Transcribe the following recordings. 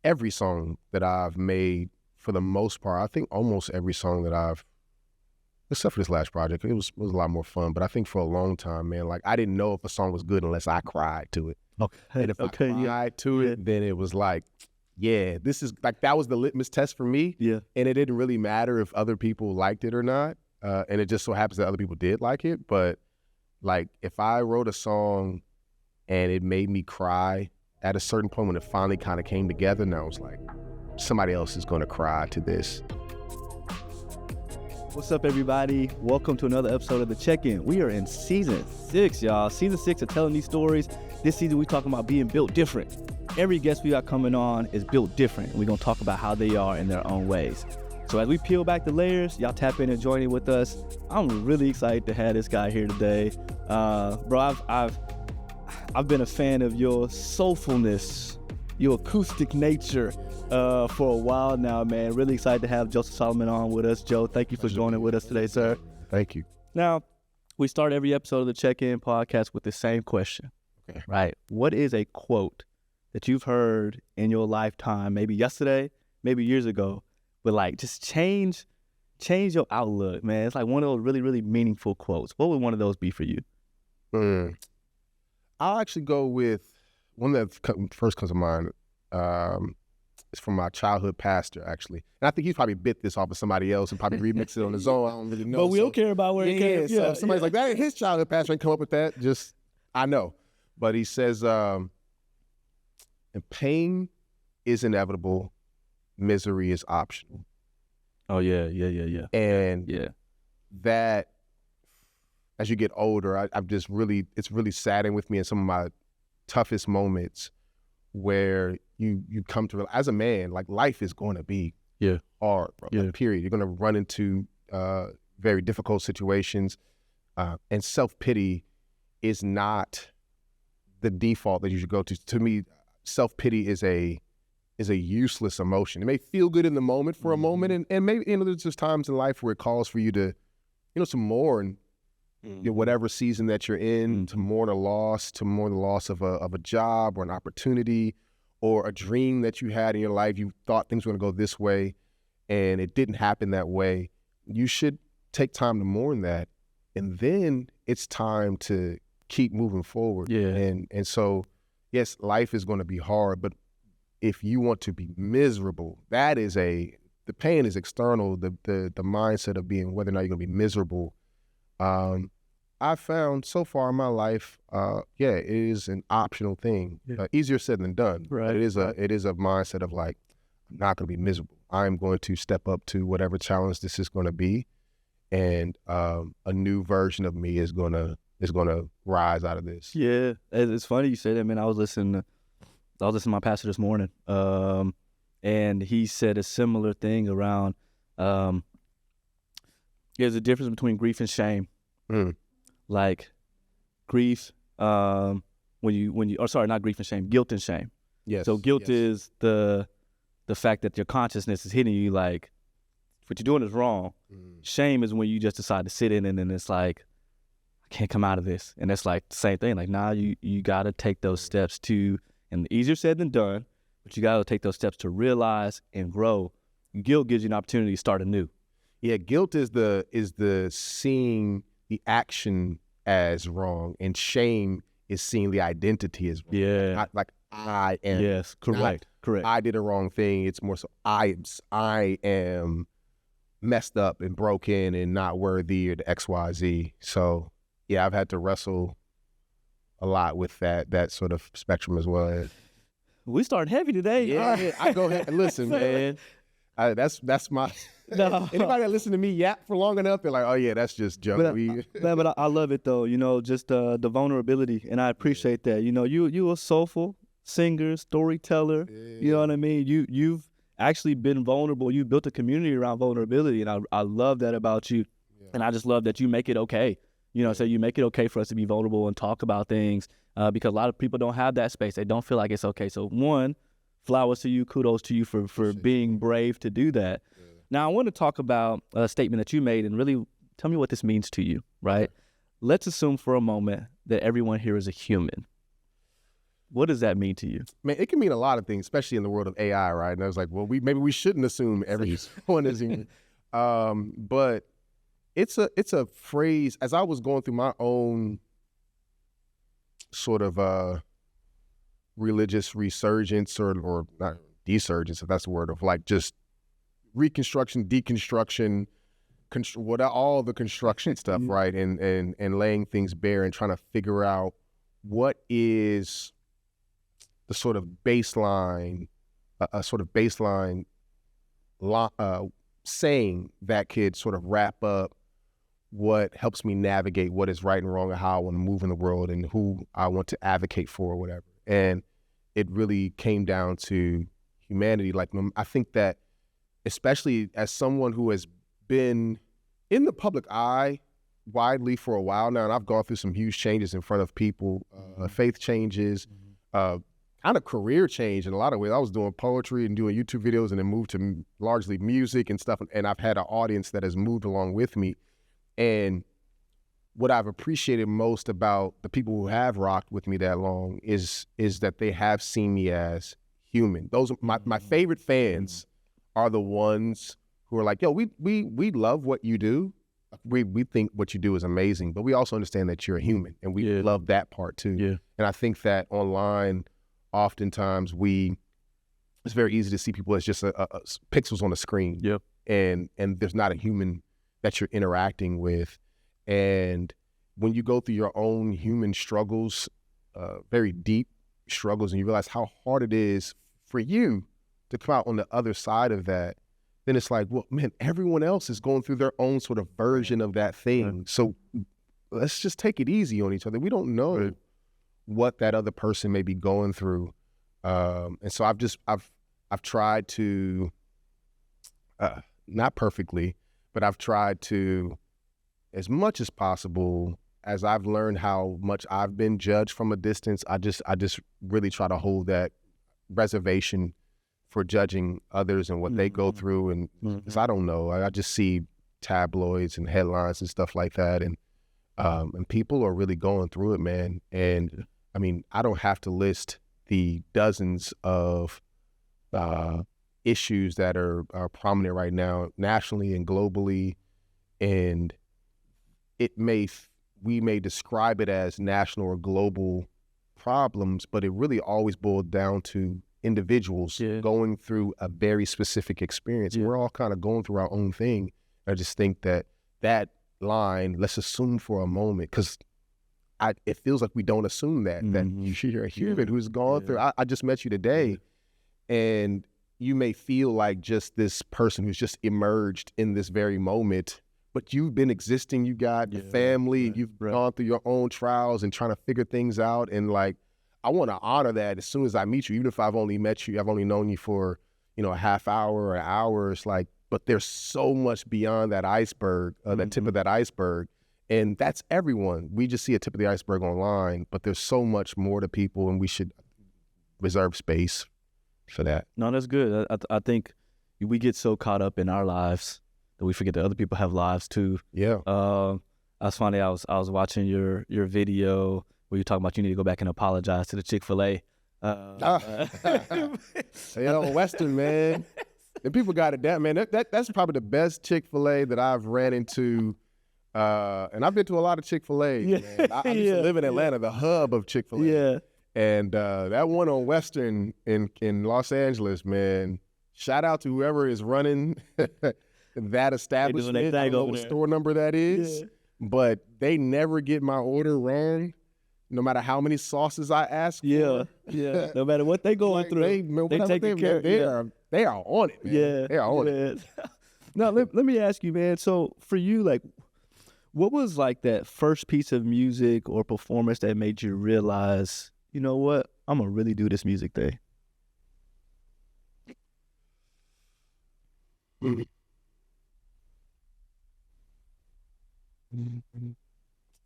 every song that I've made, for the most part, I think almost every song that I've, except for this last project, it was a lot more fun. But I think for a long time, man, like I didn't know if a song was good unless I cried to it. Okay. And if I cried to it, then it was like, yeah, this is like, that was the litmus test for me. Yeah. And it didn't really matter if other people liked it or not. And it just so happens that other people did like it. But like, if I wrote a song and it made me cry at a certain point when it finally kind of came together, and I was like, somebody else is going to cry to this. What's up, everybody? Welcome to another episode of The Check-In. We are in season 6, y'all. Season 6 of telling these stories. This season, we're talking about being built different. Every guest we got coming on is built different. We're going to talk about how they are in their own ways. So as we peel back the layers, y'all tap in and join in with us. I'm really excited to have this guy here today. Bro, I've been a fan of your soulfulness, your acoustic nature for a while now, man. Really excited to have Joseph Solomon on with us. Joe, thank you for joining with us today, sir. Thank you. Now, we start every episode of the Check-In podcast with the same question, Okay. right? What is a quote that you've heard in your lifetime, maybe yesterday, maybe years ago, but like just change your outlook, man? It's like one of those really, really meaningful quotes. What would one of those be for you? I'll actually go with one that first comes to mind. It's from my childhood pastor, actually. And I think he's probably bit this off of somebody else and probably remixed it on his own. I don't really know. But we don't care about where it came. So if somebody's like, that ain't his childhood pastor, ain't come up with that. Just, I know. But he says, and pain is inevitable, misery is optional. Oh, yeah. And that, as you get older, I've just really, it's really saddened with me in some of my toughest moments where you come to realize, as a man, like life is going to be hard, bro. Yeah. Like, period. You're going to run into very difficult situations, and self-pity is not the default that you should go to. To me, self-pity is a useless emotion. It may feel good in the moment for a moment, and maybe there's just times in life where it calls for you to, to mourn whatever season that you're in, to mourn the loss of a job or an opportunity or a dream that you had in your life. You thought things were going to go this way and it didn't happen that way. You should take time to mourn that, and then it's time to keep moving forward. Yeah. And so, yes, life is going to be hard, but if you want to be miserable, the pain is external. The mindset of being whether or not you're going to be miserable. I found so far in my life, it is an optional thing. Easier said than done. Right. It is a mindset of like, I'm not going to be miserable. I'm going to step up to whatever challenge this is going to be, and a new version of me is going to rise out of this. Yeah, it's funny you say that, man. I was listening to my pastor this morning, and he said a similar thing around. There's a difference between grief and shame. Like grief, not grief and shame, guilt and shame. Yes. So guilt is the fact that your consciousness is hitting you like, what you're doing is wrong. Shame is when you just decide to sit in it and it's like, I can't come out of this. And that's like the same thing. Like, now you got to take those steps and easier said than done, but you got to take those steps to realize and grow. Guilt gives you an opportunity to start anew. Yeah, guilt is the seeing the action as wrong, and shame is seeing the identity as wrong. Yeah. Like I am. Yes, correct. I did a wrong thing. It's more so I am messed up and broken and not worthy, or the XYZ. So yeah, I've had to wrestle a lot with that sort of spectrum as well. We starting heavy today. Yeah, I go ahead and listen, man. That's my. No. Anybody that listen to me yap for long enough, they're like, oh yeah, that's just junk. But I love it though. Just the vulnerability, and I appreciate that. You a soulful singer, storyteller. Yeah. You know what I mean. You've actually been vulnerable. You built a community around vulnerability, and I love that about you. Yeah. And I just love that you make it okay. So you make it okay for us to be vulnerable and talk about things, because a lot of people don't have that space. They don't feel like it's okay. So one, flowers to you, kudos to you for being brave to do that. Yeah. Now, I want to talk about a statement that you made and really tell me what this means to you, right? Let's assume for a moment that everyone here is a human. What does that mean to you? Man, it can mean a lot of things, especially in the world of AI, right? And I was like, well, maybe we shouldn't assume everyone is human. But it's a phrase. As I was going through my own sort of religious resurgence or not desurgence, if that's the word, of like just reconstruction, deconstruction, all the construction stuff, right? And laying things bare and trying to figure out what is the sort of baseline, a sort of baseline saying that could sort of wrap up what helps me navigate what is right and wrong and how I want to move in the world and who I want to advocate for or whatever. And it really came down to humanity. Like, I think that, especially as someone who has been in the public eye widely for a while now, and I've gone through some huge changes in front of people, faith changes, kind of career change in a lot of ways. I was doing poetry and doing YouTube videos and then moved to largely music and stuff. And I've had an audience that has moved along with me. And what I've appreciated most about the people who have rocked with me that long is that they have seen me as human. Those my favorite fans are the ones who are like, yo, we love what you do. We think what you do is amazing, but we also understand that you're a human, and we love that part too. Yeah. And I think that online, oftentimes it's very easy to see people as just pixels on a screen. Yep. And there's not a human that you're interacting with. And when you go through your own human struggles, very deep struggles, and you realize how hard it is for you to come out on the other side of that, then it's like, well, man, everyone else is going through their own sort of version of that thing. So let's just take it easy on each other. We don't know what that other person may be going through. And so I've tried to, not perfectly, but I've tried to, as much as possible, as I've learned how much I've been judged from a distance, I just really try to hold that reservation for judging others and what they go through. And because I don't know, I just see tabloids and headlines and stuff like that. And people are really going through it, man. And I mean, I don't have to list the dozens of issues that are prominent right now, nationally and globally. And we may describe it as national or global problems, but it really always boiled down to individuals going through a very specific experience. We're all kind of going through our own thing. I just think that line, let's assume for a moment, because it feels like we don't assume that you're a human who's gone through. I just met you today, and you may feel like just this person who's just emerged in this very moment, but you've been existing. You got your family, you've gone through your own trials and trying to figure things out. And like, I want to honor that as soon as I meet you, even if I've only met you, I've only known you for, a half hour or an hour. It's like, but there's so much beyond that iceberg, that tip of that iceberg. And that's everyone. We just see a tip of the iceberg online, but there's so much more to people, and we should reserve space for that. No, that's good. I think we get so caught up in our lives that we forget that other people have lives too. Yeah. I was funny. I was watching your video where you're talking about you need to go back and apologize to the Chick-fil-A. Western, man. And people got it down, man. That's probably the best Chick-fil-A that I've ran into. And I've been to a lot of Chick-fil-A. Man. I used to live in Atlanta, the hub of Chick-fil-A. Yeah. And that one on Western in Los Angeles, man, shout out to whoever is running that establishment. I don't know what store number that is, but they never get my order wrong, no matter how many sauces I ask for. Yeah. No matter what they going through, they take care of it. They are on it, man. Yeah. They are on it. Now, let me ask you, man, so for you, like, what was like that first piece of music or performance that made you realize, you know what, I'm going to really do this music thing?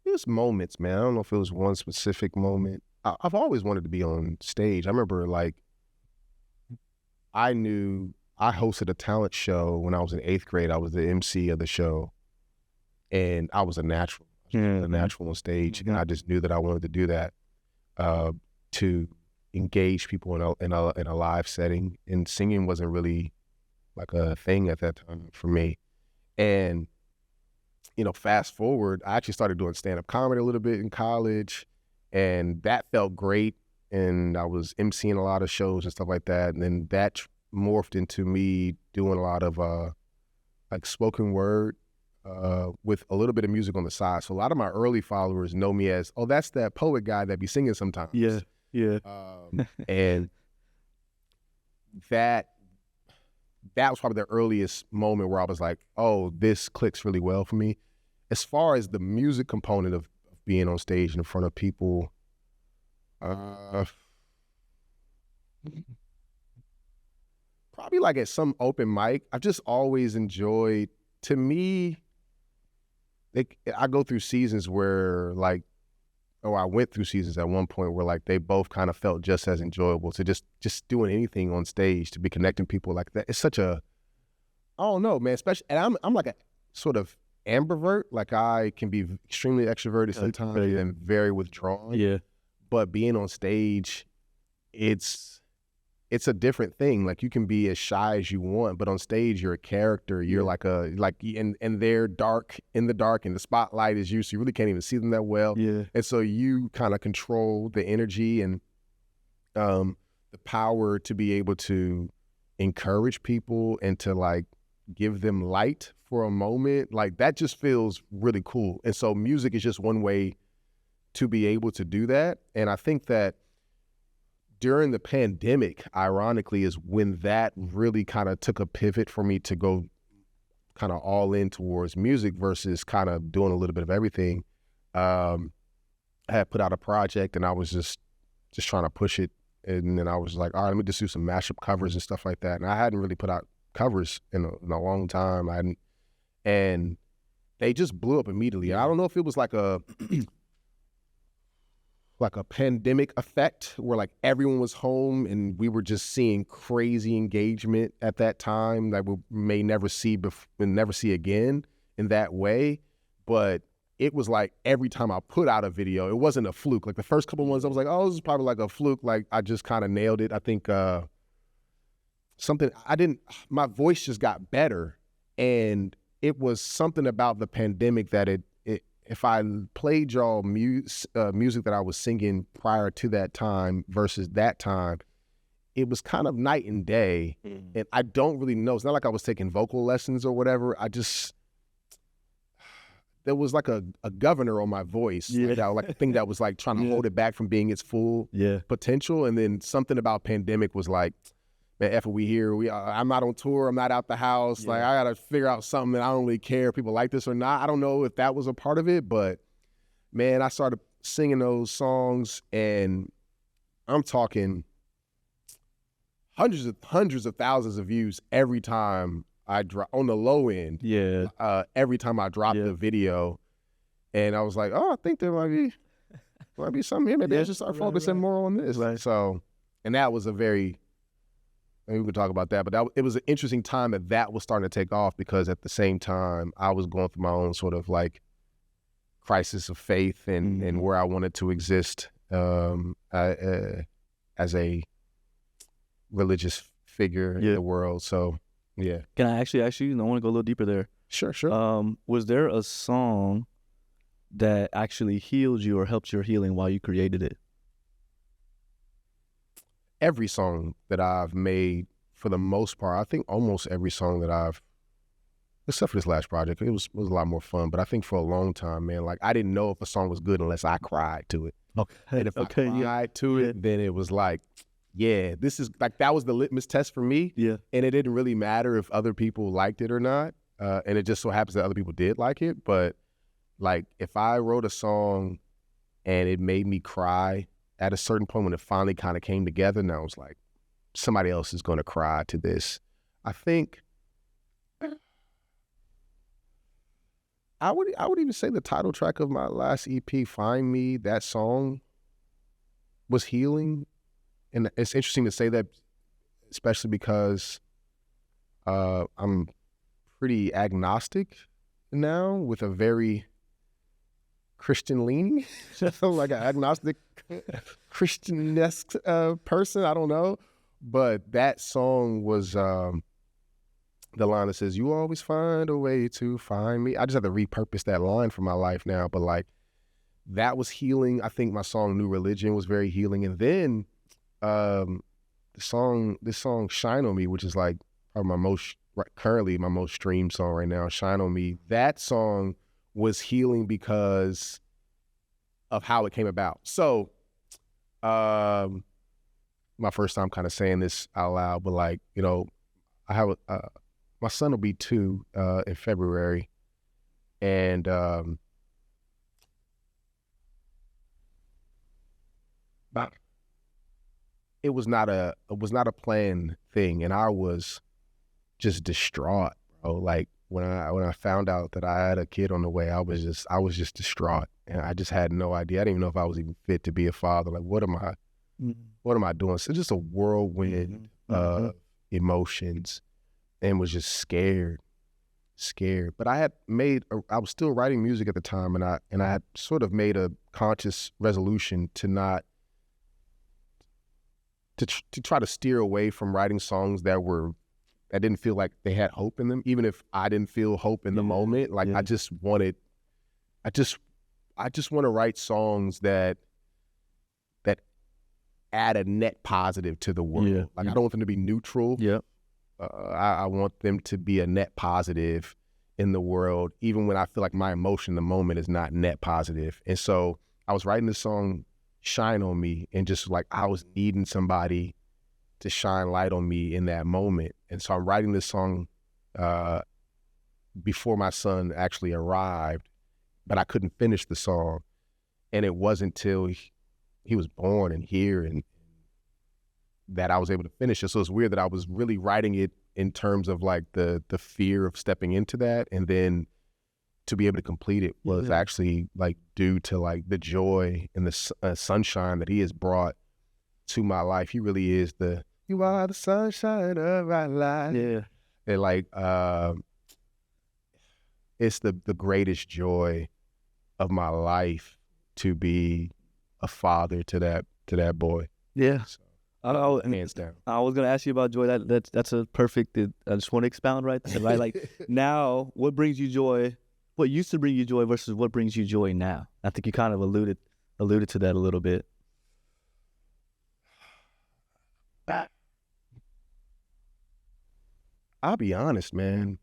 There's moments, man. I don't know if it was one specific moment. I've always wanted to be on stage. I remember, like, I hosted a talent show when I was in 8th grade. I was the MC of the show, and I was a natural on stage, and I just knew that I wanted to do that. To engage people in a live setting, and singing wasn't really like a thing at that time for me. And fast forward, I actually started doing stand-up comedy a little bit in college, and that felt great. And I was emceeing a lot of shows and stuff like that. And then that morphed into me doing a lot of like spoken word with a little bit of music on the side. So a lot of my early followers know me as, oh, that's that poet guy that be singing sometimes. Yeah. And that was probably the earliest moment where I was like, oh, this clicks really well for me. As far as the music component of being on stage in front of people, probably like at some open mic. I've just always enjoyed, to me, I go through seasons where I went through seasons at one point where like they both kind of felt just as enjoyable. To just doing anything on stage, to be connecting people like that. It's such a, I don't know, man, especially, and I'm like a sort of ambivert. Like I can be extremely extroverted sometimes and very withdrawn. Yeah. But being on stage, it's a different thing. Like you can be as shy as you want, but on stage you're a character. You're and they're dark in the dark, and the spotlight is you, so you really can't even see them that well. Yeah. And so you kind of control the energy and the power to be able to encourage people and to like give them light for a moment. Like that just feels really cool. And so music is just one way to be able to do that. And I think that during the pandemic, ironically, is when that really kind of took a pivot for me to go kind of all in towards music versus kind of doing a little bit of everything. I had put out a project and I was just trying to push it. And then I was like, all right, let me just do some mashup covers and stuff like that. And I hadn't really put out covers in a long time. And they just blew up immediately. I don't know if it was like a pandemic effect where like everyone was home and we were just seeing crazy engagement at that time that we may never see again in that way. But it was like every time I put out a video, it wasn't a fluke. Like the first couple ones, I was like, oh, this is probably like a fluke. Like I just kind of nailed it. I think my voice just got better. And it was something about the pandemic that if I played y'all music that I was singing prior to that time versus that time, it was kind of night and day. Mm-hmm. And I don't really know. It's not like I was taking vocal lessons or whatever. There was like a governor on my voice, like a thing that was like trying to hold it back from being its full potential. And then something about pandemic was like, man, F it, we here. I'm not on tour. I'm not out the house. Yeah. Like I gotta figure out something that I don't really care if people like this or not. I don't know if that was a part of it, but man, I started singing those songs, and I'm talking hundreds of thousands of views every time I drop on the low end. Yeah. Every time I dropped the video, and I was like, oh, I think there might be something here. Maybe I should start focusing more on this. Right. So, and that was maybe we could talk about that, but it was an interesting time that was starting to take off, because at the same time I was going through my own sort of like crisis of faith and where I wanted to exist as a religious figure in the world. So, yeah. Can I actually ask you? I want to go a little deeper there. Sure. Was there a song that actually healed you or helped your healing while you created it? Every song that I've made, for the most part, I think almost every song that except for this last project, it was a lot more fun. But I think for a long time, man, like I didn't know if a song was good unless I cried to it. Okay. And if I cried to it, then it was like, yeah, this is like, that was the litmus test for me. Yeah. And it didn't really matter if other people liked it or not. And it just so happens that other people did like it. But like, if I wrote a song and it made me cry at a certain point, when it finally kind of came together, and I was like, somebody else is going to cry to this. I think I would even say the title track of my last EP, Find Me, that song was healing. And it's interesting to say that, especially because I'm pretty agnostic now, with a very Christian leaning, like an agnostic Christian-esque person. I don't know. But that song was the line that says, "You always find a way to find me." I just have to repurpose that line for my life now. But like, that was healing. I think my song "New Religion" was very healing. And then this song "Shine on Me," which is like probably currently my most streamed song right now, "Shine on Me." That song was healing because of how it came about. So, my first time kind of saying this out loud, but like, you know, I have my son will be 2 in February, and it was not a planned thing, and I was just distraught, bro. Like when I found out that I had a kid on the way, I was just distraught, and I just had no idea. I didn't even know if I was even fit to be a father. Like, what am I doing? So just a whirlwind of emotions, and was just scared. But I was still writing music at the time, and I had sort of made a conscious resolution to try to steer away from writing songs that didn't feel like they had hope in them, even if I didn't feel hope in the moment. Like I just want to write songs that add a net positive to the world. I don't want them to be neutral. I want them to be a net positive in the world, even when I feel like my emotion in the moment is not net positive. And so I was writing this song "Shine on Me," and just like I was needing somebody to shine light on me in that moment. And so I'm writing this song before my son actually arrived, but I couldn't finish the song. And it wasn't till he was born and here and that I was able to finish it. So it's weird that I was really writing it in terms of like the fear of stepping into that, and then to be able to complete it was actually like due to like the joy and the sunshine that he has brought to my life. He really is you are the sunshine of my life. Yeah. And like, it's the greatest joy of my life to be a father to that boy. Yeah. So, hands down. I was gonna ask you about joy. That's a perfect. I just want to expound right there. Right, like now, what brings you joy? What used to bring you joy versus what brings you joy now? I think you kind of alluded to that a little bit. I'll be honest, man.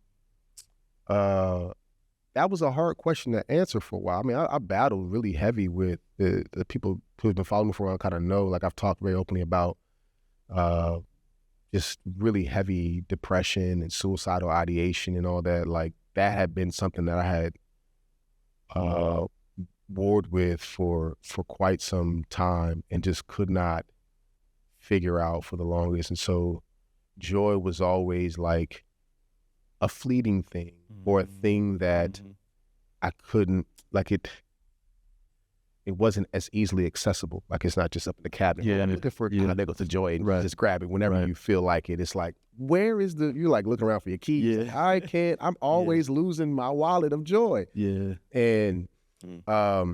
That was a hard question to answer for a while. I mean, I battled really heavy with the people who've been following me for a while kind of know, like I've talked very openly about just really heavy depression and suicidal ideation and all that. Like that had been something that I had warred with for quite some time and just could not figure out for the longest. And so joy was always like a fleeting thing or a thing that I couldn't, like it wasn't as easily accessible. Like it's not just up in the cabinet. Yeah, I'm looking for there goes the joy and right. just grab it whenever you feel like it. It's like, where is you're like looking around for your keys. Yeah. I'm always losing my wallet of joy. Yeah. And I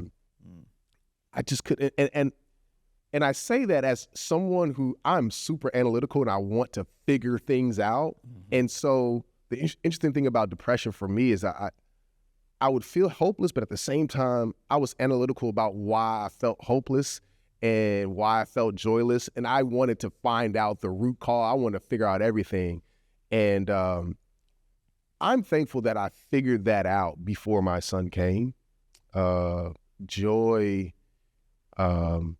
just couldn't, and I say that as someone who I'm super analytical and I want to figure things out. And so the interesting thing about depression for me is I would feel hopeless, but at the same time, I was analytical about why I felt hopeless and why I felt joyless. And I wanted to find out the root cause. I wanted to figure out everything. And I'm thankful that I figured that out before my son came. Joy, and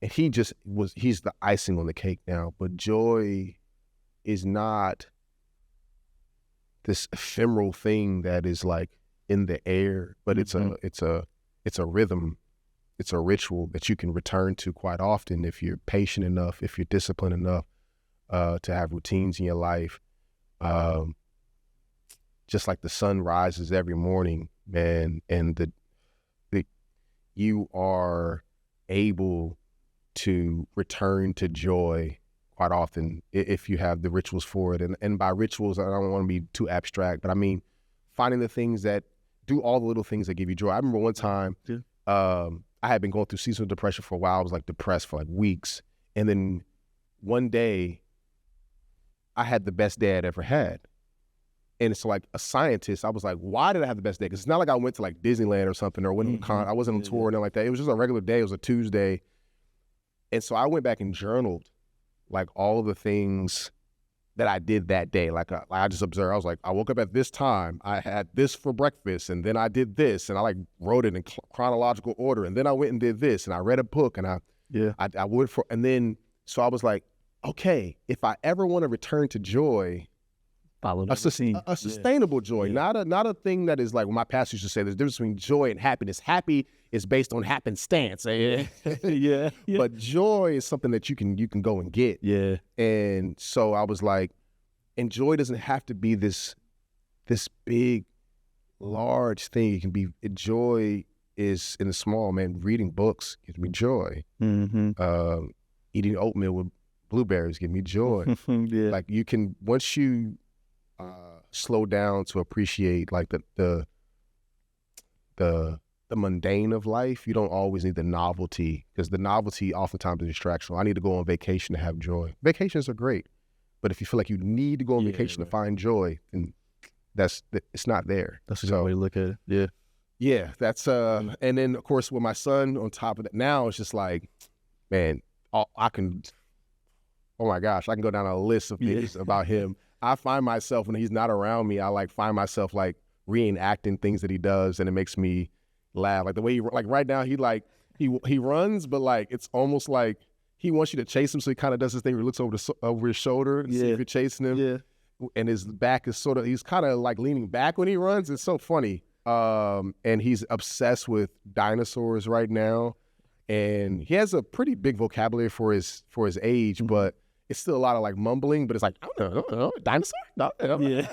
he's the icing on the cake now, but joy is not this ephemeral thing that is like in the air, but it's a rhythm, it's a ritual that you can return to quite often if you're patient enough, if you're disciplined enough to have routines in your life. Just like the sun rises every morning, man, and you are able to return to joy quite often if you have the rituals for it. And by rituals, I don't want to be too abstract, but I mean finding the things that do all the little things that give you joy. I remember one time, I had been going through seasonal depression for a while. I was like depressed for like weeks. And then one day I had the best day I'd ever had. And it's like a scientist, I was like, why did I have the best day? Because it's not like I went to like Disneyland or something, or went to I wasn't on tour or nothing like that. It was just a regular day. It was a Tuesday. And so I went back and journaled like all the things that I did that day. Like I just observed, I was like, I woke up at this time, I had this for breakfast, and then I did this, and I like wrote it in chronological order, and then I went and did this, and I read a book, and I went for, and then, so I was like, okay, if I ever want to return to joy, a sustainable joy, not a thing that is like, well, my pastor used to say, there's a difference between joy and happiness. Happy is based on happenstance. But joy is something that you can go and get. Yeah. And so I was like, and joy doesn't have to be this big, large thing. It can be, joy is in the small, man. Reading books gives me joy. Eating oatmeal with blueberries give me joy. Like you can, once you slow down to appreciate like the mundane of life, you don't always need the novelty, because the novelty oftentimes is distractional. I need to go on vacation to have joy. Vacations are great, but if you feel like you need to go on vacation to find joy, then it's not there. That's a good way to look at it. Yeah, that's and then of course with my son on top of that, now it's just like, man, oh my gosh, I can go down a list of things about him. I find myself, when he's not around me, I like find myself like reenacting things that he does, and it makes me laugh. Like the way like right now, he runs, but like it's almost like he wants you to chase him, so he kind of does this thing where he looks over his shoulder to see if you're chasing him. And his back is he's kind of like leaning back when he runs. It's so funny. And he's obsessed with dinosaurs right now, and he has a pretty big vocabulary for his age, but it's still a lot of like mumbling, but it's like, I don't know, dinosaur? No, dinosaur.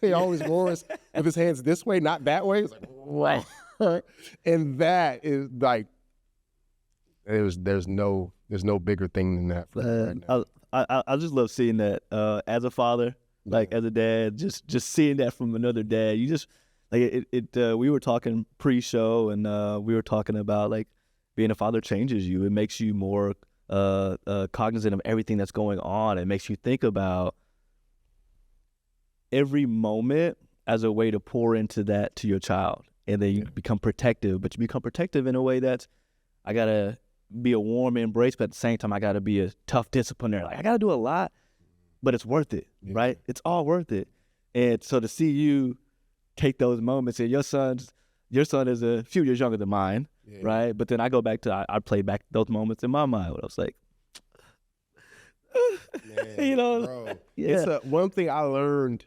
He always roars with his hands this way, not that way. It's like, and that is like, there's no bigger thing than that for me right now. I just love seeing that as a father, like as a dad, just seeing that from another dad. You just like we were talking pre-show, and we were talking about like being a father changes you. It makes you more cognizant of everything that's going on. It makes you think about every moment as a way to pour into that to your child. And then you become protective, but you become protective in a way that's, I got to be a warm embrace, but at the same time, I got to be a tough discipliner. Like I got to do a lot, but it's worth it, right? It's all worth it. And so to see you take those moments, and your son is a few years younger than mine, right? But then I go back to, I play back those moments in my mind where I was like, man, bro. It's one thing I learned,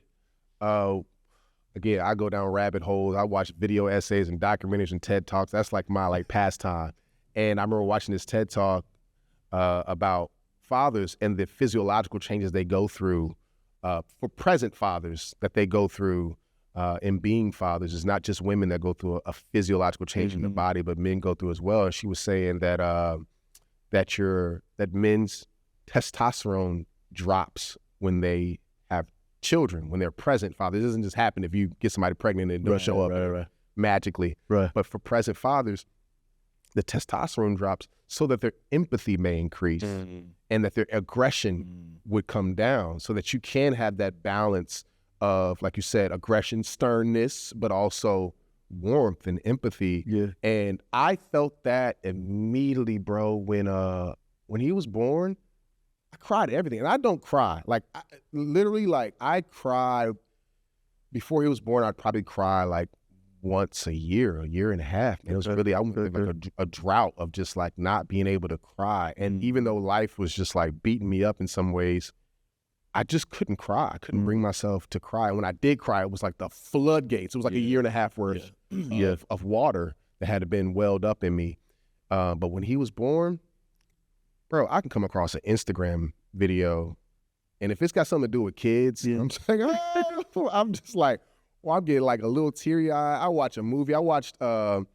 again, I go down rabbit holes. I watch video essays and documentaries and TED Talks. That's like my pastime. And I remember watching this TED Talk about fathers and the physiological changes they go through for present fathers that they go through in being fathers. It's not just women that go through a physiological change in the body, but men go through as well. And she was saying that that men's testosterone drops when they have children, when they're present fathers. It doesn't just happen if you get somebody pregnant and it don't show up magically. But for present fathers, the testosterone drops so that their empathy may increase and that their aggression would come down, so that you can have that balance of, like you said, aggression, sternness, but also warmth and empathy. And I felt that immediately, bro, when he was born. I cried at everything, and I don't cry. Like, I cried before he was born. I'd probably cry like once a year and a half. And it was really, I went through like a drought of just like not being able to cry. And even though life was just like beating me up in some ways, I just couldn't cry. I couldn't bring myself to cry. And when I did cry, it was like the floodgates. It was like a year and a half worth of water that had been welled up in me. But when he was born, bro, I can come across an Instagram video, and if it's got something to do with kids, I'm just like, well, I'm getting like a little teary-eyed. I watch a movie. I watched, what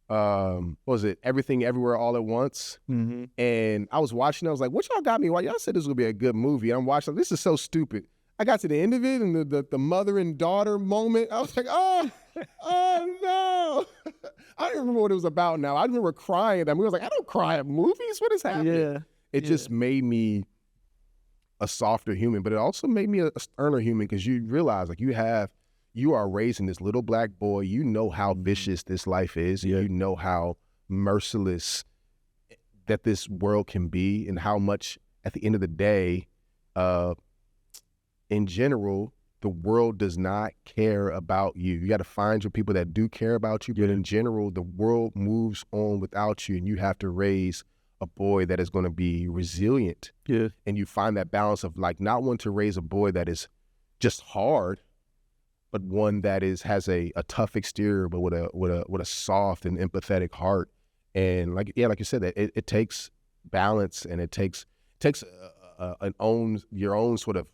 was it, Everything Everywhere All at Once? And I was watching, I was like, what y'all got me? Why y'all said this was gonna be a good movie? And I'm watching, this is so stupid. I got to the end of it and the mother and daughter moment, I was like, oh no. I don't remember what it was about now. I remember crying at that movie. I was like, I don't cry at movies. What is happening? Yeah. It just made me a softer human, but it also made me a sterner human because you realize like you are raising this little black boy. You know how vicious this life is. Yeah. You know how merciless that this world can be and how much at the end of the day, in general, the world does not care about you. You got to find your people that do care about you, but in general, the world moves on without you, and you have to raise a boy that is going to be resilient. Yeah. And you find that balance of like not wanting to raise a boy that is just hard, but one that has a tough exterior, but with a soft and empathetic heart. And like you said, that it takes balance, and it takes your own sort of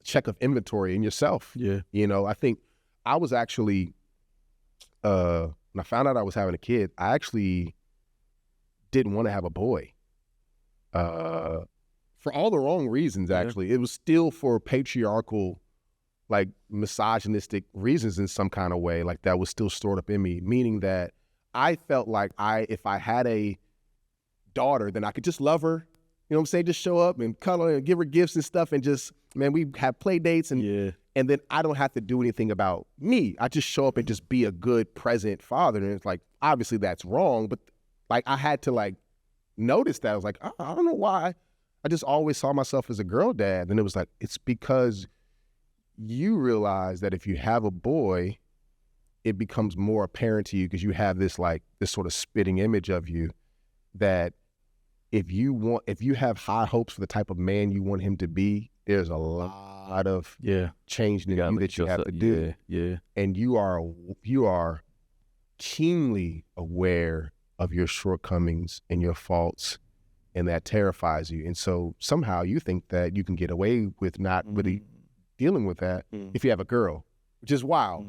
check of inventory in yourself. Yeah. You know, I think I was actually when I found out I was having a kid, I actually didn't want to have a boy for all the wrong reasons. Actually, it was still for patriarchal, like misogynistic reasons in some kind of way. Like that was still stored up in me, meaning that I felt like if I had a daughter, then I could just love her. You know what I'm saying? Just show up and cuddle and give her gifts and stuff, and just, man, we have play dates, and then I don't have to do anything about me. I just show up and just be a good present father. And it's like, obviously that's wrong, but like I had to like notice that. I was like, I don't know why. I just always saw myself as a girl dad. And it was like, it's because you realize that if you have a boy, it becomes more apparent to you because you have this sort of spitting image of you that if you have high hopes for the type of man you want him to be, there's a lot of changing in you that you have to do. Yeah. And you are keenly aware of your shortcomings and your faults, and that terrifies you. And so somehow you think that you can get away with not really dealing with that if you have a girl, which is wild.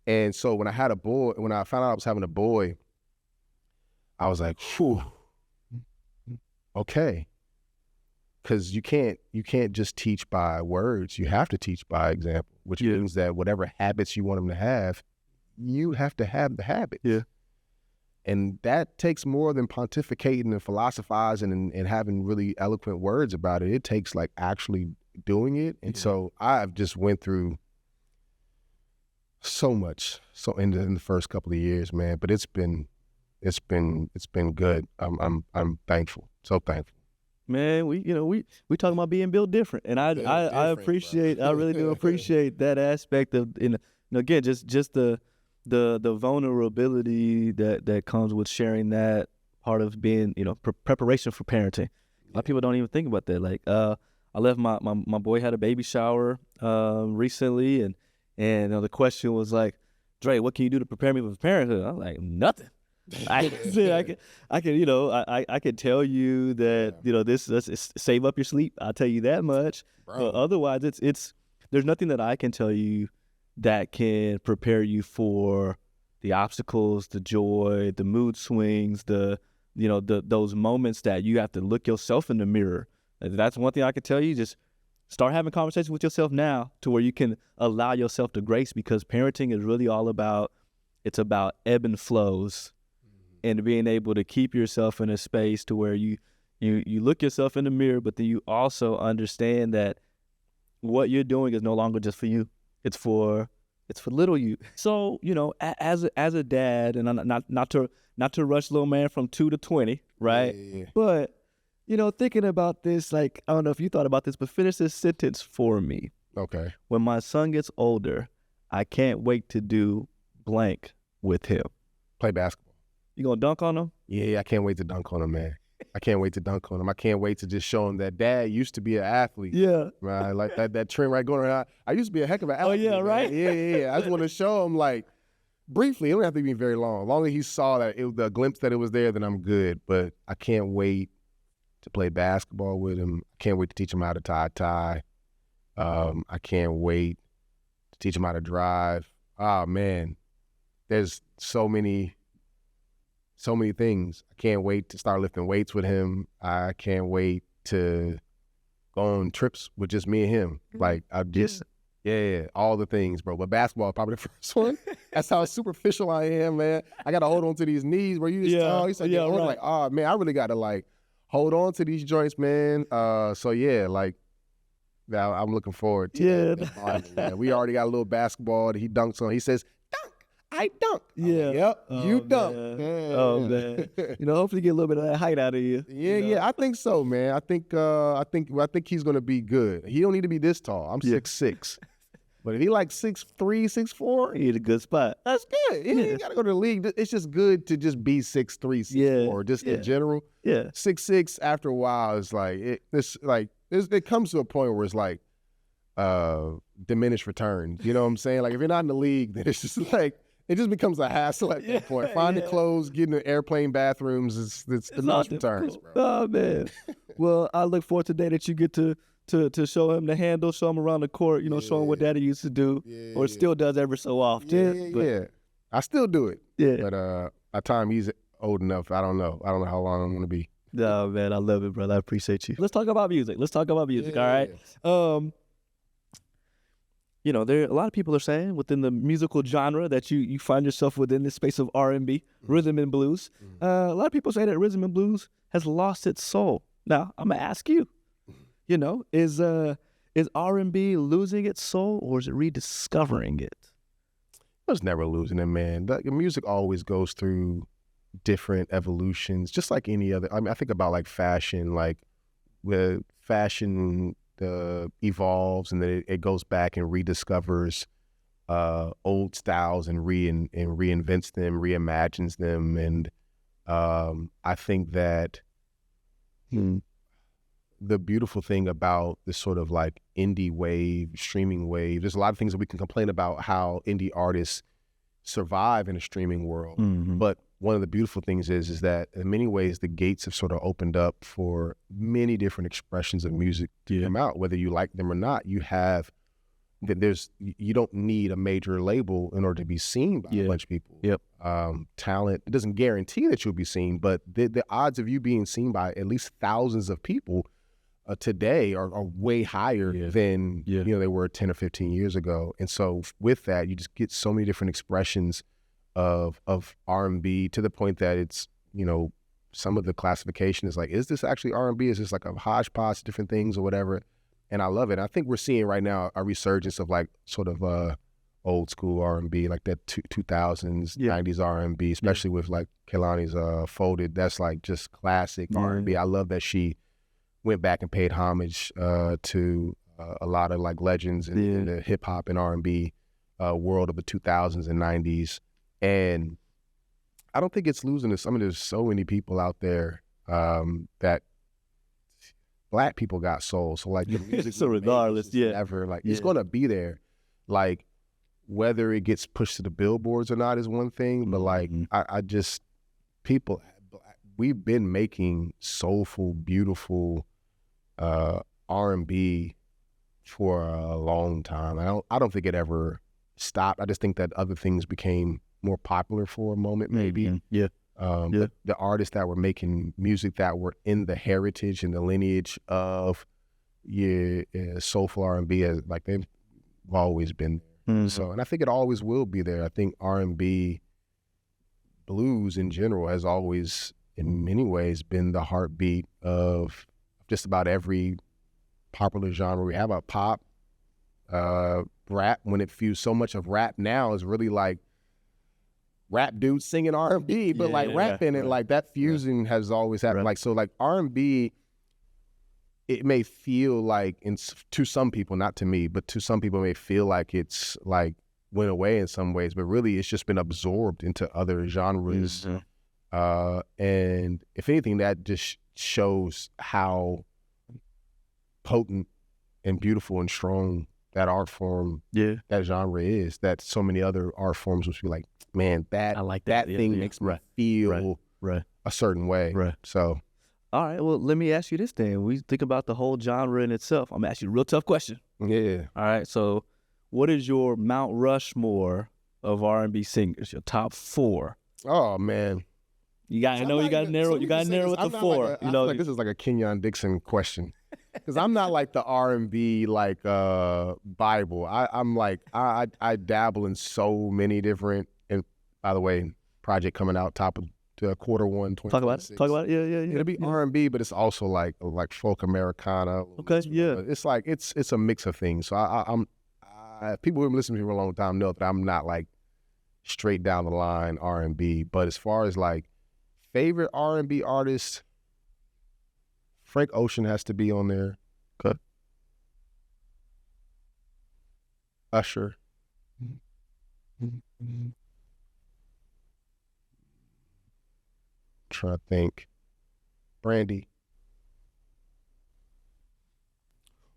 And so when I found out I was having a boy, I was like, whew, okay. Because you can't just teach by words. You have to teach by example, which means that whatever habits you want them to have, you have to have the habits. Yeah. And that takes more than pontificating and philosophizing and having really eloquent words about it. It takes like actually doing it. And so I've just went through so much in the first couple of years, man. But it's been good. I'm thankful. So thankful. Man, we talking about being built different, and I appreciate, I really do appreciate that aspect of, again, just the vulnerability that comes with sharing that part of being, preparation for parenting. A lot of people don't even think about that. Like, I left my boy had a baby shower recently, and the question was like, Dre, what can you do to prepare me for parenthood? I'm like, nothing. I can tell you that let's save up your sleep. I'll tell you that much. But otherwise, it's there's nothing that I can tell you that can prepare you for the obstacles, the joy, the mood swings, those moments that you have to look yourself in the mirror. That's one thing I can tell you. Just start having conversations with yourself now to where you can allow yourself to grace, because parenting is really all about, it's about ebb and flows. And being able to keep yourself in a space to where you look yourself in the mirror, but then you also understand that what you're doing is no longer just for you. It's for little you. So, as a dad, and I'm not to rush little man from 2 to 20, right? Yeah. But, thinking about this, like, I don't know if you thought about this, but finish this sentence for me. Okay. When my son gets older, I can't wait to do blank with him. Play basketball. You gonna dunk on him? Yeah, I can't wait to dunk on him, man. I can't wait to dunk on him. I can't wait to just show him that dad used to be an athlete. Yeah. Right, like that trend right going around. I used to be a heck of an athlete. Oh, yeah, right? Yeah. I just want to show him, like, briefly. It don't have to be very long. As long as he saw that, the glimpse that it was there, then I'm good. But I can't wait to play basketball with him. I can't wait to teach him how to tie a tie. I can't wait to teach him how to drive. Oh, man. There's so many things. I can't wait to start lifting weights with him. I can't wait to go on trips with just me and him. Like I just, all the things, bro. But basketball probably the first one. That's how superficial I am, man. I got to hold on to these knees where you just tall. He's like, like, oh man, I really got to like hold on to these joints, man. So yeah, like now I'm looking forward to that bonding, man. We already got a little basketball that he dunks on. He says, dunk, I dunk. Yeah. Like, yep, you dunk. Man. Oh man. Hopefully get a little bit of that height out of you. Yeah, I think so, man. I think he's gonna be good. He don't need to be this tall. I'm 6'6". But if he like 6'3", 6'4", he in a good spot. That's good. He ain't gotta go to the league. It's just good to just be 6'3", 6'4", just in general. Yeah. 6'6", after a while is like it comes to a point where it's like diminished returns. You know what I'm saying? Like if you're not in the league, then it's just like it just becomes a hassle at that point. Finding clothes, getting in airplane bathrooms, it's diminished returns, bro. Oh man. Well, I look forward to the day that you get to show him the handle, show him around the court, show him what daddy used to do, or still does every so often. Yeah. I still do it. Yeah. But by the time he's old enough, I don't know how long I'm going to be. No, man, I love it, brother. I appreciate you. Let's talk about music. All right? There a lot of people are saying within the musical genre that you find yourself within this space of R&B, rhythm and blues. A lot of people say that rhythm and blues has lost its soul. Now, I'm going to ask you, is R&B losing its soul, or is it rediscovering it? It's never losing it, man. The music always goes through different evolutions, just like any other. I mean, I think about like fashion, like with fashion evolves and then it goes back and rediscovers old styles and reinvents them, reimagines them. And I think that the beautiful thing about this sort of like indie wave, streaming wave, there's a lot of things that we can complain about how indie artists survive in a streaming world. But one of the beautiful things is that in many ways the gates have sort of opened up for many different expressions of music to come out, whether you like them or not. You don't need a major label in order to be seen by a bunch of people. Talent, it doesn't guarantee that you'll be seen, but the odds of you being seen by at least thousands of people today are way higher than they were 10 or 15 years ago. And so with that, you just get so many different expressions of R&B to the point that it's, some of the classification is like, is this actually R&B? Is this like a hodgepodge of different things or whatever? And I love it. I think we're seeing right now a resurgence of like sort of old school R&B, like that 2000s, 90s R&B, especially with like Kehlani's Folded. That's like just classic R&B. I love that she went back and paid homage to a lot of like legends in the hip hop and R&B world of the 2000s and 90s. And I don't think it's losing this. I mean, there's so many people out there that Black people got soul. So like the music, so regardless, ever like it's gonna be there. Like whether it gets pushed to the billboards or not is one thing, but like I just we've been making soulful, beautiful R&B for a long time. I don't think it ever stopped. I just think that other things became more popular for a moment, maybe. The artists that were making music that were in the heritage and the lineage of soulful R&B, like they've always been there. So, and I think it always will be there. I think R&B, blues in general, has always, in many ways, been the heartbeat of just about every popular genre. We have a pop, rap, when it fused. So much of rap now is really like rap dudes singing R&B, but like rapping it, like that fusion has always happened. Like, so like R&B, it may feel like, to some people, not to me, but to some people it may feel like it's like went away in some ways, but really it's just been absorbed into other genres. And if anything, that just shows how potent and beautiful and strong that art form, that genre is, that so many other art forms would be like, man, I like that thing makes me feel a certain way. So, all right, well, let me ask you this then. We think about the whole genre in itself. I'm going to ask you a real tough question. All right, so what is your Mount Rushmore of R&B singers, your top 4? Oh, man. You got to narrow it to 4. I feel like this is like a Kenyon Dixon question. Because I'm not like the R&B like Bible. I'm like I dabble in so many different. And by the way, project coming out top of quarter one. Talk about it. Talk about it. Yeah. It'll be R&B, but it's also like folk Americana. Okay. Yeah. It's like it's a mix of things. So I'm people who have listened to me for a long time know that I'm not like straight down the line R&B. But as far as like favorite R&B artists, Frank Ocean has to be on there. Okay. Usher. Trying to think. Brandy.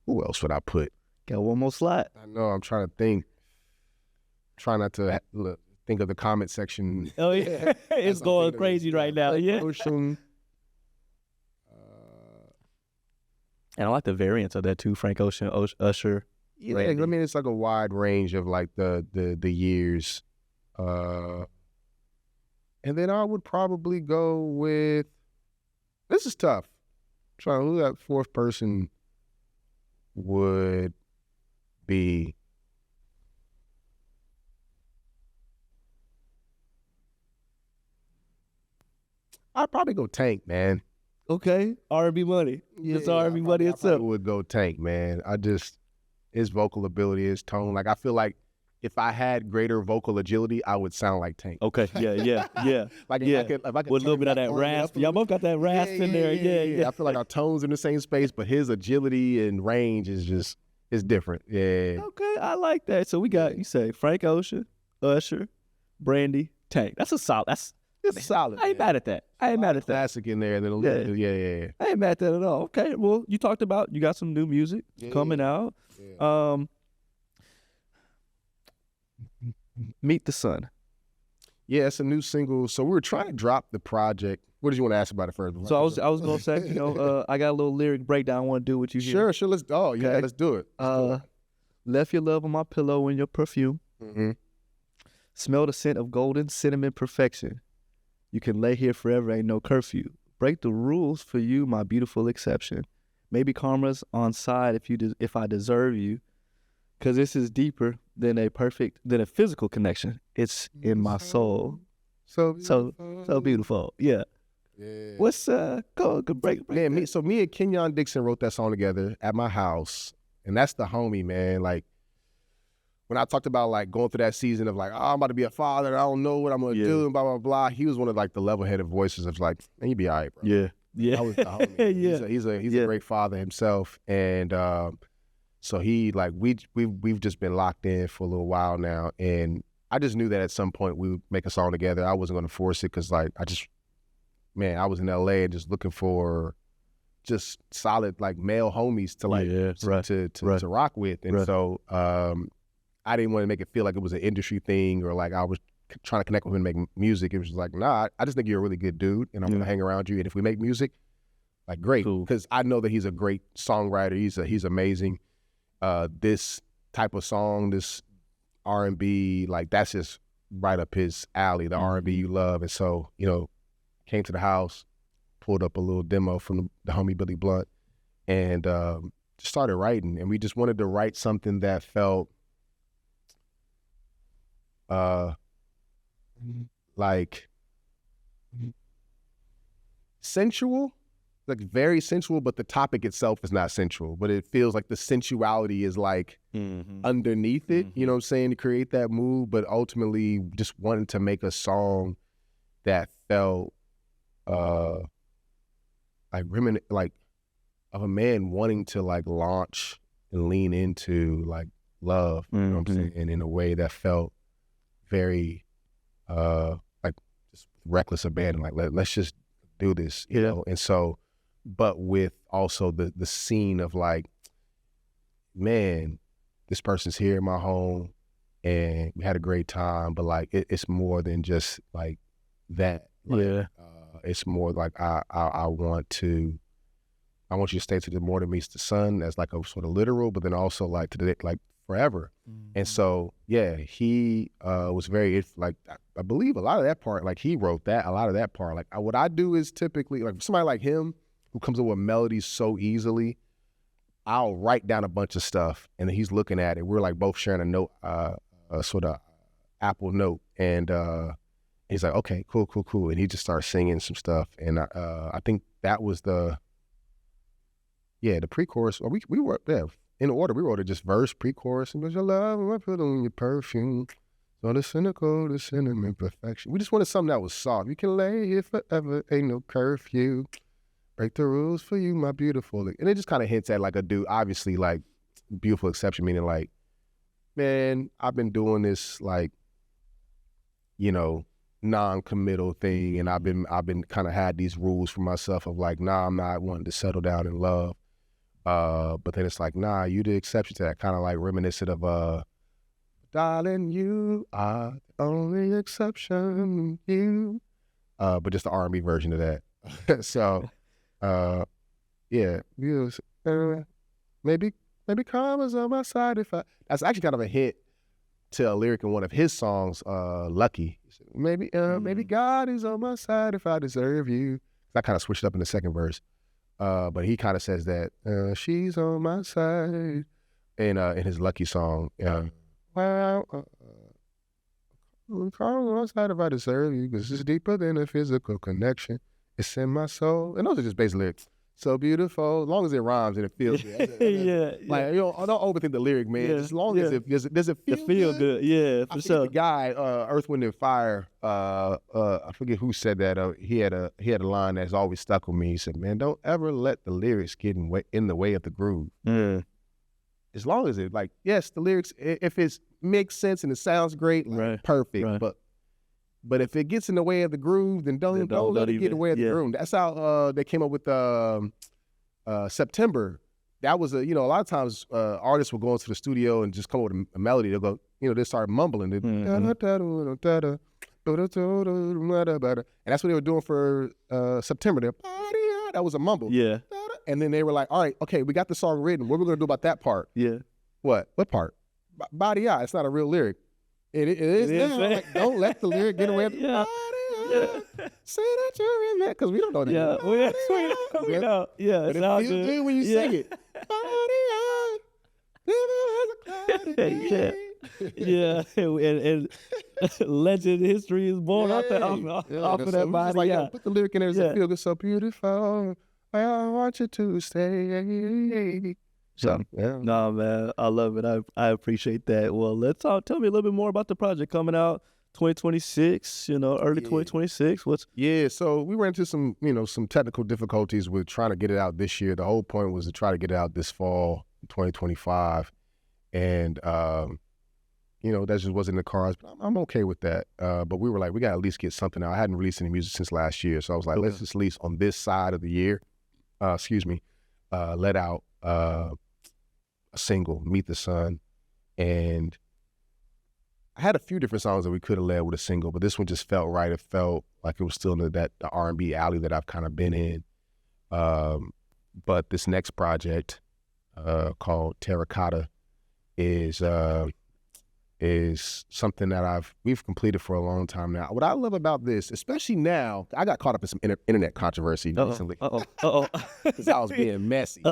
Who else would I put? Got one more slot. I know. I'm trying to think. Try not to think of the comment section. Oh yeah, it's going crazy right now. Yeah. Ocean. And I like the variants of that too. Frank Ocean, Usher. Yeah, Brandy. I mean it's like a wide range of like the years. And then I would probably go with, this is tough. Trying who that fourth person would be. I'd probably go Tank, man. Okay, R&B money. It's R&B money I itself. would go Tank, man. His vocal ability, his tone. Like I feel like if I had greater vocal agility, I would sound like Tank. Okay, yeah. Like yeah. if I could With a little turn bit of my that tone rasp. up a Y'all little- both got that rasp in there. Yeah. I feel like our tones in the same space, but his agility and range is different. Yeah. Okay, I like that. So we got, you say Frank Ocean, Usher, Brandy, Tank. That's a solid. It's solid. I ain't mad at that. I ain't mad at that. Classic in there. And then yeah. I ain't mad at that at all. Okay, well, you talked about you got some new music coming out. Yeah. Meet the Sun. Yeah, it's a new single. So we were trying to drop the project. What did you want to ask about it first? So I was gonna say, I got a little lyric breakdown I want to do with you here. Sure. Let's do it. Left your love on my pillow in your perfume. Mm-hmm. Smell the scent of golden cinnamon perfection. You can lay here forever, ain't no curfew. Break the rules for you, my beautiful exception. Maybe karma's on side if I deserve you, because this is deeper than a physical connection. It's in my soul. So beautiful. Yeah. What's go break? Man, me and Kenyon Dixon wrote that song together at my house, and that's the homie, man. Like when I talked about like going through that season of like, I'm about to be a father, I don't know what I'm gonna do, and blah blah blah. He was one of like the level-headed voices of like, man, you be all right, bro. Yeah. That was the homie. Yeah. He's a great father himself, and so he like we've just been locked in for a little while now, and I just knew that at some point we would make a song together. I wasn't gonna force it because like I was in LA and just looking for just solid like male homies to like to rock with, and so I didn't want to make it feel like it was an industry thing or like I was trying to connect with him and make music. It was just like, nah, I just think you're a really good dude, and I'm gonna hang around you. And if we make music, like great, because I know that he's a great songwriter. He's amazing. This type of song, this R&B, like that's just right up his alley. The R&B you love, and so came to the house, pulled up a little demo from the homie Billy Blunt, and just started writing. And we just wanted to write something that felt like sensual, like very sensual, but the topic itself is not sensual, but it feels like the sensuality is like underneath it, you know what I'm saying, to create that mood, but ultimately just wanted to make a song that felt like of a man wanting to like launch and lean into like love, you know what I'm saying, and in a way that felt very like just reckless abandon, like let's just do this, you know. And so, but with also the scene of like, man, this person's here in my home and we had a great time, but like it's more than just like that. Like, it's more like I want you to stay to the more than meets the sun as like a sort of literal, but then also like to the like forever. And so he was very like, I believe a lot of that part, like he wrote that, a lot of that part. Like what I do is typically like somebody like him who comes up with melodies so easily, I'll write down a bunch of stuff, and then he's looking at it. We're like both sharing a note, a sort of Apple note, and he's like, okay, cool. And he just started singing some stuff. And I think that was the pre-chorus. Or we were, in order. We wrote it just verse, pre-chorus, and your love, I put on your perfume. So the cynical, the cinnamon perfection. We just wanted something that was soft. You can lay here forever, ain't no curfew. Break the rules for you, my beautiful. And it just kind of hints at like a dude, obviously like beautiful exception, meaning like, man, I've been doing this like, you know, non-committal thing, and I've been kind of had these rules for myself of like, nah, I'm not wanting to settle down in love. But then it's like, nah, you the exception to that, kind of like reminiscent of darling, you are the only exception, you. But just the R&B version of that. So, yeah, maybe karma's on my side if I. That's actually kind of a hint to a lyric in one of his songs, Lucky. Maybe God is on my side if I deserve you. I kind of switched up in the second verse. But he kind of says that she's on my side in his Lucky song. Karma's on my side if I deserve you, because it's deeper than a physical connection. It's in my soul. And those are just basic lyrics. So beautiful, as long as it rhymes and it feels good. Like, you know, I don't overthink the lyric, man. As long as it does it feel good? Yeah, for sure. The guy, Earth, Wind and Fire, I forget who said that. He had a line that's always stuck with me. He said, "Man, don't ever let the lyrics get in the way of the groove." As long as it, like, yes, the lyrics, if it makes sense and it sounds great, like, perfect. Right. But if it gets in the way of the groove, then don't let it get in the way of the groove. That's how they came up with September. That was a lot of times artists will go into the studio and just come up with a melody. They'll go, they start mumbling. And that's what they were doing for September. That was a mumble. Yeah. And then they were like, all right, okay, we got the song written. What are we going to do about that part? Yeah. What part? Body, it's not a real lyric. It is now. Like, don't let the lyric get away with say that you're in that, because we don't know that. We know. Yeah, but it feels good when you sing it. And legend history is born off of that body. Like, put the lyric in there. It feel good, so beautiful. I want you to stay. So, no, man, I love it. I appreciate that. Well, let's tell me a little bit more about the project coming out 2026, early 2026. So we ran into some technical difficulties with trying to get it out this year. The whole point was to try to get it out this fall, 2025. And, that just wasn't in the cards. But I'm okay with that. But we were like, we got to at least get something out. I hadn't released any music since last year. So I was like, let's just release on this side of the year, let out a single, Meet the Sun. And I had a few different songs that we could have led with a single, but this one just felt right. It felt like it was still in the R&B alley that I've kind of been in. But this next project called Terracotta is something that we've completed for a long time now. What I love about this, especially now, I got caught up in some internet controversy recently. Because I was being messy.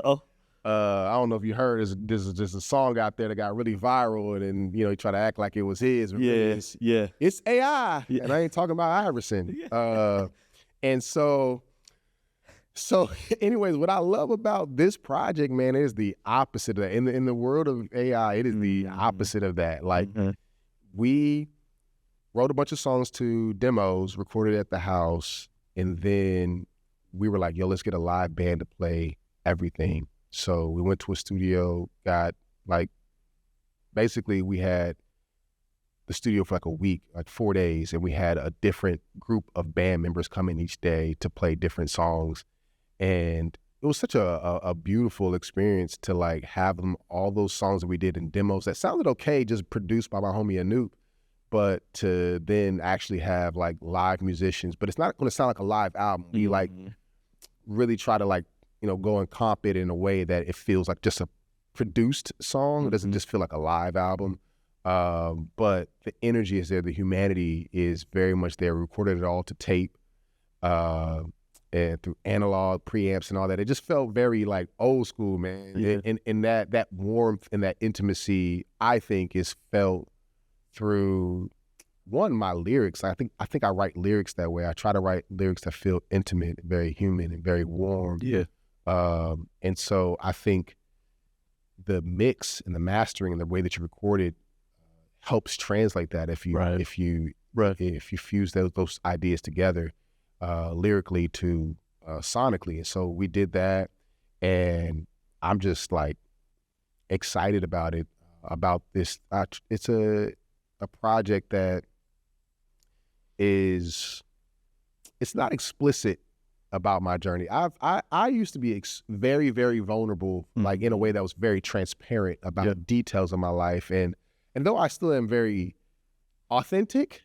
I don't know if you heard, there's just a song out there that got really viral, and he tried to act like it was his. It's AI, and I ain't talking about Iverson. And so anyways, what I love about this project, man, is the opposite of that. In the world of AI, it is the opposite of that. Like, we wrote a bunch of songs to demos, recorded at the house, and then we were like, yo, let's get a live band to play everything. So we went to a studio, basically we had the studio for like a week, like 4 days, and we had a different group of band members come in each day to play different songs. And it was such a beautiful experience to like have them, all those songs that we did in demos that sounded okay, just produced by my homie Anoop, but to then actually have like live musicians, but it's not going to sound like a live album. We like really try to go and comp it in a way that it feels like just a produced song. It doesn't just feel like a live album. But the energy is there. The humanity is very much there. We recorded it all to tape. and through analog preamps and all that. It just felt very like old school, man. Yeah. And that warmth and that intimacy, I think, is felt through my lyrics. I think I write lyrics that way. I try to write lyrics that feel intimate, very human, and very warm. Yeah. And so I think the mix and the mastering and the way that you record it helps translate that if you fuse those ideas together lyrically to sonically. And so we did that, and I'm just like excited about it, about this. It's a project that it's not explicit about my journey. I used to be very, very vulnerable, like in a way that was very transparent about details of my life. And though I still am very authentic,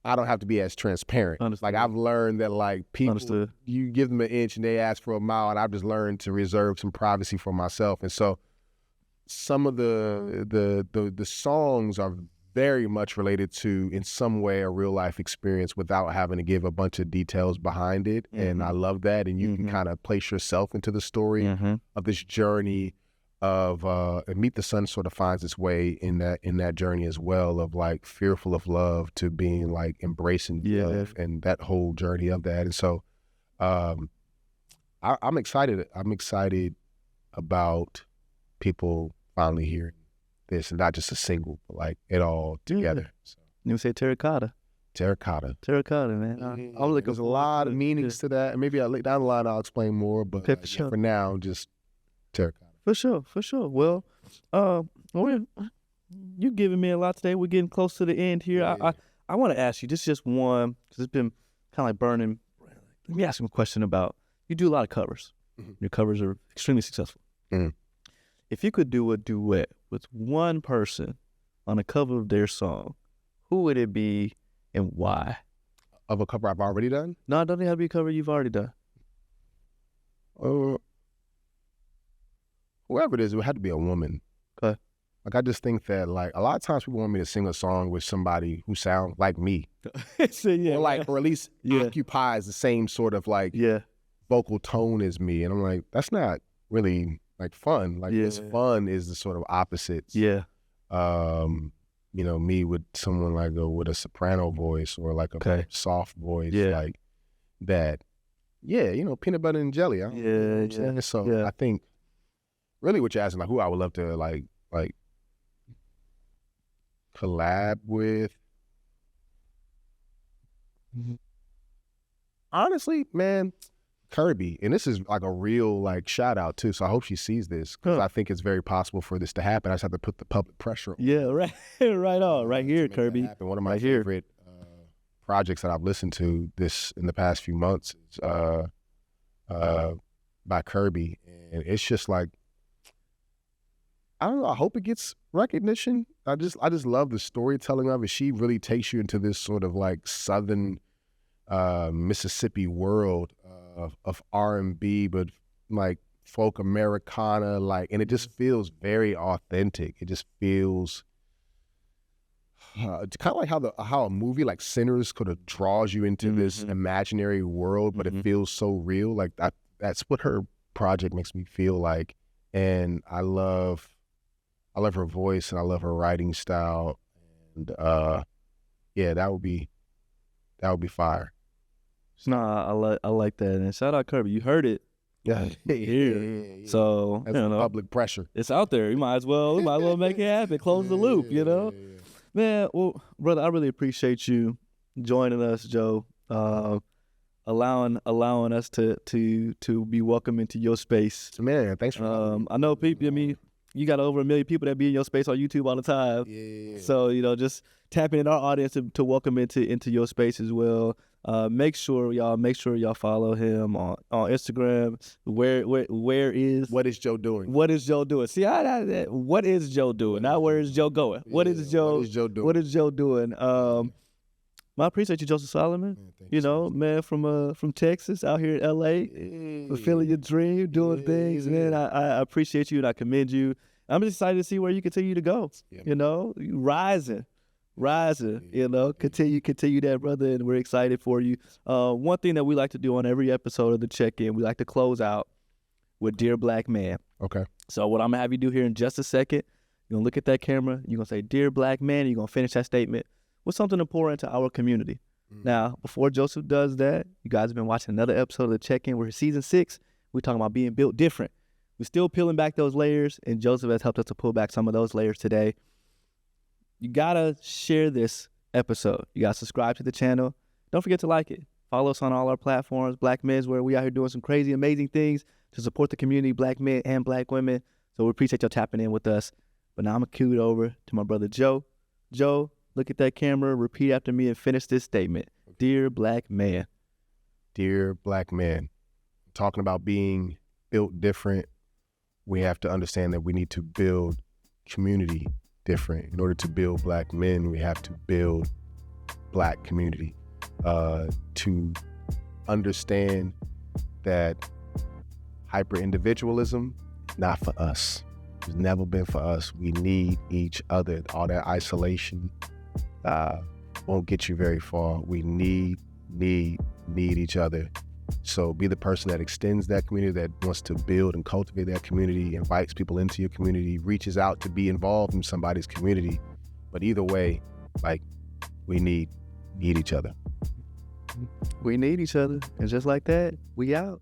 I don't have to be as transparent. Understood. Like I've learned that like people, you give them an inch and they ask for a mile, and I've just learned to reserve some privacy for myself. And so some of the songs are very much related to, in some way, a real life experience without having to give a bunch of details behind it. And I love that. And you can kind of place yourself into the story of this journey of, and Meet the Sun sort of finds its way in that journey as well, of like fearful of love to being like embracing love, and that whole journey of that. And so I'm excited. I'm excited about people finally hearing this, and not just a single, but like it all together. So. You say Terracotta, man. I'm looking. There's a lot of meanings to that, and maybe down the line I'll explain more. But for now, just Terracotta. For sure. Well, you giving me a lot today. We're getting close to the end here. I want to ask you just one, because it's been kind of like burning. Let me ask you a question about, you do a lot of covers. Your covers are extremely successful. If you could do a duet with one person on a cover of their song, who would it be and why? Of a cover I've already done? No, it doesn't have to be a cover you've already done. Whoever it is, it would have to be a woman. Okay. Like, I just think that, like, a lot of times people want me to sing a song with somebody who sounds like me. Or at least occupies the same sort of, like, vocal tone as me. And I'm like, that's not really, like, fun. Like, what's fun is the sort of opposites. You know, me with someone like with a soprano voice, or like a soft voice, like that. Yeah, you know, peanut butter and jelly. So I think really what you're asking, like, who I would love to like collab with. Honestly, man, Kirby, and this is like a real like shout out too. So I hope she sees this, because I think it's very possible for this to happen. I just have to put the public pressure on. Right here, Kirby. One of my favorite projects that I've listened to in the past few months is by Kirby, and it's just like, I don't know. I hope it gets recognition. I just love the storytelling of it. She really takes you into this sort of like Southern Mississippi world of R&B, but like folk Americana, like, and it just feels very authentic. It just feels kind of like how a movie like Sinners kind of draws you into this imaginary world, but it feels so real. Like that's what her project makes me feel like, and I love her voice, and I love her writing style, and that would be fire. No, I like that, and shout out Kirby. You heard it. Yeah. So that's public pressure. It's out there. You might as well make it happen. Close the loop. You know, man. Well, brother, I really appreciate you joining us, Joe. Allowing us to be welcome into your space. Man, thanks for I know people. I mean, you got over 1 million people that be in your space on YouTube all the time. So, you know, just tapping in our audience to welcome into your space as well. Make sure y'all follow him on Instagram. What is Joe doing? What is Joe doing? See, what is Joe doing? Not where is Joe going? What is Joe doing? I appreciate you, Joseph Solomon. You know, man, from Texas, out here in LA, fulfilling your dream, doing things, man. I appreciate you, and I commend you. I'm just excited to see where you continue to go. You know, you rising. rising, continue that, brother, and we're excited for you. One thing that we like to do on every episode of the check-in, we like to close out with Dear Black Man. Okay. So what I'm gonna have you do here in just a second, you're gonna look at that camera, you're gonna say, Dear Black Man, and you're gonna finish that statement with something to pour into our community. Now, before Joseph does that, you guys have been watching another episode of the check-in. We're in season 6. We're talking about being built different. We're still peeling back those layers, and Joseph has helped us to pull back some of those layers today. You gotta share this episode. You gotta subscribe to the channel. Don't forget to like it. Follow us on all our platforms. Black Menswear, we out here doing some crazy, amazing things to support the community, black men and black women. So we appreciate y'all tapping in with us. But now I'm gonna cue it over to my brother Joe. Joe, look at that camera, repeat after me, and finish this statement. Dear Black Man. Dear Black Man, talking about being built different, we have to understand that we need to build community different. In order to build Black men, we have to build Black community. To understand that hyper-individualism, not for us. It's never been for us. We need each other. All that isolation won't get you very far. We need each other. So be the person that extends that community, that wants to build and cultivate that community, invites people into your community, reaches out to be involved in somebody's community. But either way, like, we need each other. We need each other. And just like that, we out.